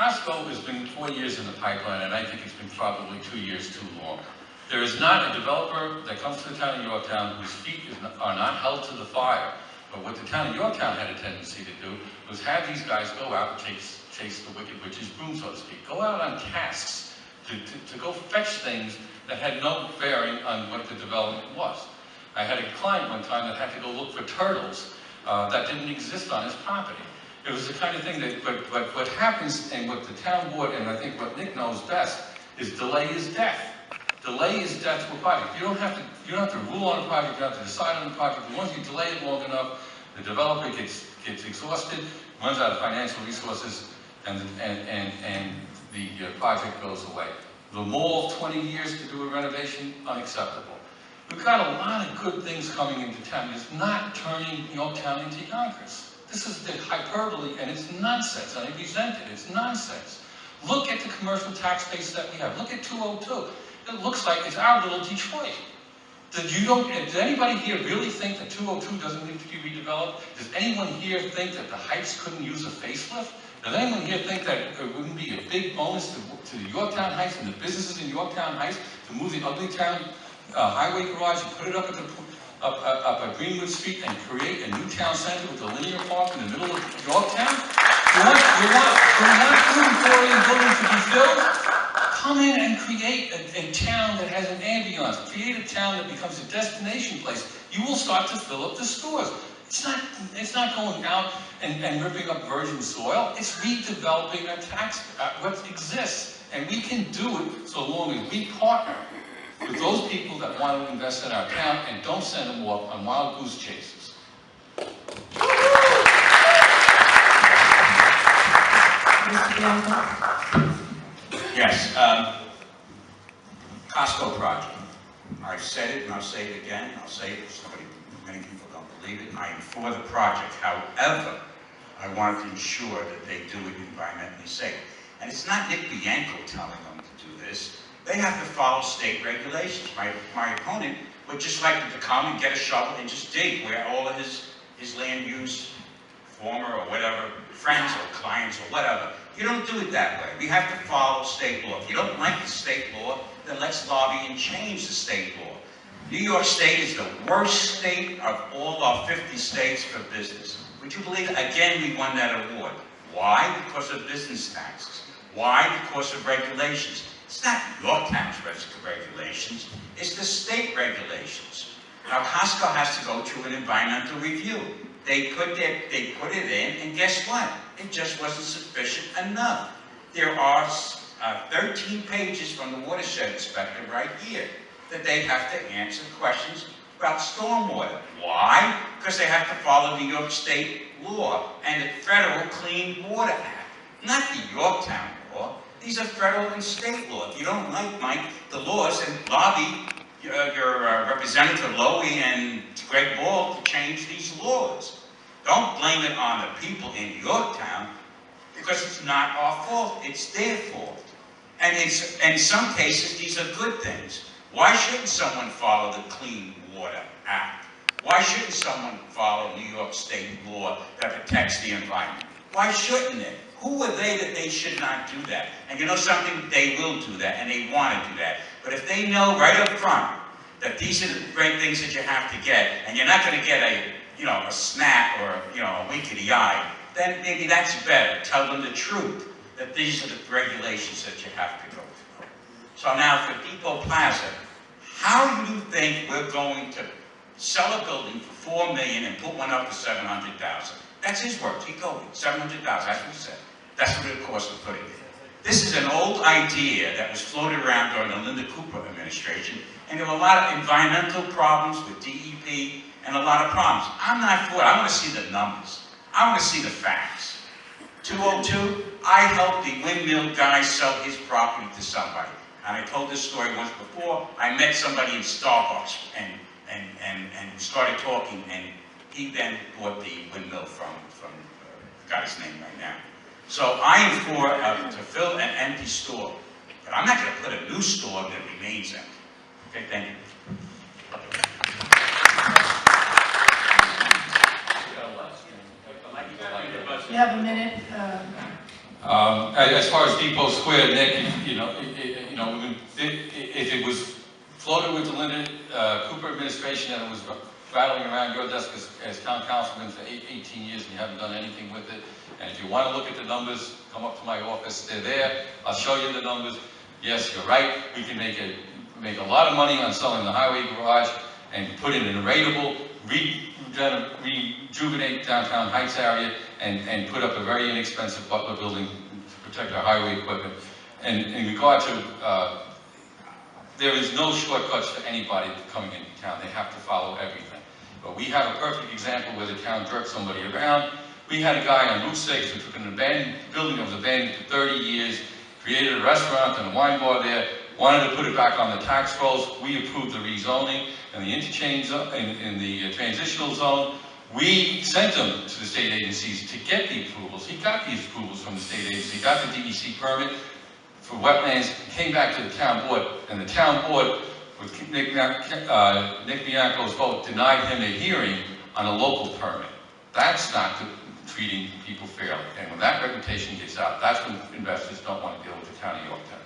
Costco has been 4 years in the pipeline, and I think it's been probably 2 years too long. There is not a developer that comes to the town of Yorktown whose feet are not held to the fire. But what the town of Yorktown had a tendency to do was have these guys go out and chase the wicked witch's broom, so to speak. Go out on tasks to go fetch things that had no bearing on what the development was. I had a client one time that had to go look for turtles that didn't exist on his property. It was the kind of thing that, but what happens, and what the town board, and I think what Nick knows best, is delay is death. Delay is death to a project. You don't have to rule on a project, you don't have to decide on a project. But once you delay it long enough, the developer gets exhausted, runs out of financial resources, and the project goes away. The mall of 20 years to do a renovation, unacceptable. We've got a lot of good things coming into town. It's not turning Yorktown into Yonkers. This is the hyperbole, and it's nonsense. I resent it. It's nonsense. Look at the commercial tax base that we have. Look at 202. It looks like it's our little Detroit. Does anybody here really think that 202 doesn't need to be redeveloped? Does anyone here think that the Heights couldn't use a facelift? Does anyone here think that it wouldn't be a big bonus to the Yorktown Heights and the businesses in Yorktown Heights to move the ugly town highway garage and put it up at Greenwood Street and create a new town center with a linear park in the middle of Yorktown? You want buildings to be filled? Come in and create a town that has an ambiance. Create a town that becomes a destination place. You will start to fill up the stores. It's not going out and ripping up virgin soil. It's redeveloping what exists. And we can do it so long as we partner with those people that want to invest in our town and don't send them off on wild goose chases. Yes, Costco project. I've said it and I'll say it again. I'll say it because many people don't believe it. I am for the project. However, I wanted to ensure that they do it environmentally safe. And it's not Nick Bianco telling them to do this. They have to follow state regulations. My opponent would just like to come and get a shovel and just dig where all of his land use, former or whatever, friends or clients or whatever. You don't do it that way. We have to follow state law. If you don't like the state law, then let's lobby and change the state law. New York State is the worst state of all our 50 states for business. Would you believe it? Again, we won that award. Why? Because of business taxes. Why? Because of regulations. It's not Yorktown's regulations, it's the state regulations. Now, Costco has to go through an environmental review. They put it in, and guess what? It just wasn't sufficient enough. There are 13 pages from the watershed inspector right here that they have to answer questions about stormwater. Why? Because they have to follow New York State law and the Federal Clean Water Act, not the Yorktown law. These are federal and state law. If you don't like, Mike, the laws, and lobby your Representative Lowy and Greg Ball to change these laws. Don't blame it on the people in Yorktown, because it's not our fault, it's their fault. And in some cases, these are good things. Why shouldn't someone follow the Clean Water Act? Why shouldn't someone follow New York State law that protects the environment? Why shouldn't it? Who are they that they should not do that? And you know something? They will do that, and they want to do that. But if they know right up front that these are the great things that you have to get, and you're not going to get a snack or a wink of the eye, then maybe that's better. Tell them the truth, that these are the regulations that you have to go through. So now for Depot Plaza, how do you think we're going to sell a building for $4 million and put one up for $700,000? That's his words. He told me $700,000. That's what he said. That's what it cost to put it in. This is an old idea that was floated around during the Linda Cooper administration, and there were a lot of environmental problems with DEP and a lot of problems. I'm not for it. I want to see the numbers. I want to see the facts. 202, I helped the windmill guy sell his property to somebody. And I told this story once before. I met somebody in Starbucks and started talking, and he then bought the windmill from got his name right now. So I am for to fill an empty store, but I'm not going to put a new store that remains empty. Okay, thank you. You have a minute. As far as Depot Square, Nick, if it was floated with the Linda Cooper administration and it was rattling around your desk as town councilman for 18 years and you haven't done anything with it, and if you want to look at the numbers, come up to my office, they're there, I'll show you the numbers. Yes, you're right, we can make a lot of money on selling the highway garage and put in an rateable, rejuvenate downtown Heights area and put up a very inexpensive Butler building to protect our highway equipment. And in regard to, there is no shortcuts for anybody coming into town. They have to follow everything. But we have a perfect example where the town jerked somebody around. We had a guy on Route 6 who took an abandoned building that was abandoned for 30 years, created a restaurant and a wine bar there, wanted to put it back on the tax rolls. We approved the rezoning and the interchange in the transitional zone. We sent him to the state agencies to get the approvals. He got these approvals from the state agency, he got the DEC permit for wetlands, came back to the town board, and the town board, with Nick Bianco's vote, denied him a hearing on a local permit. That's not treating people fairly. And when that reputation gets out, that's when investors don't want to deal with the town of Yorktown.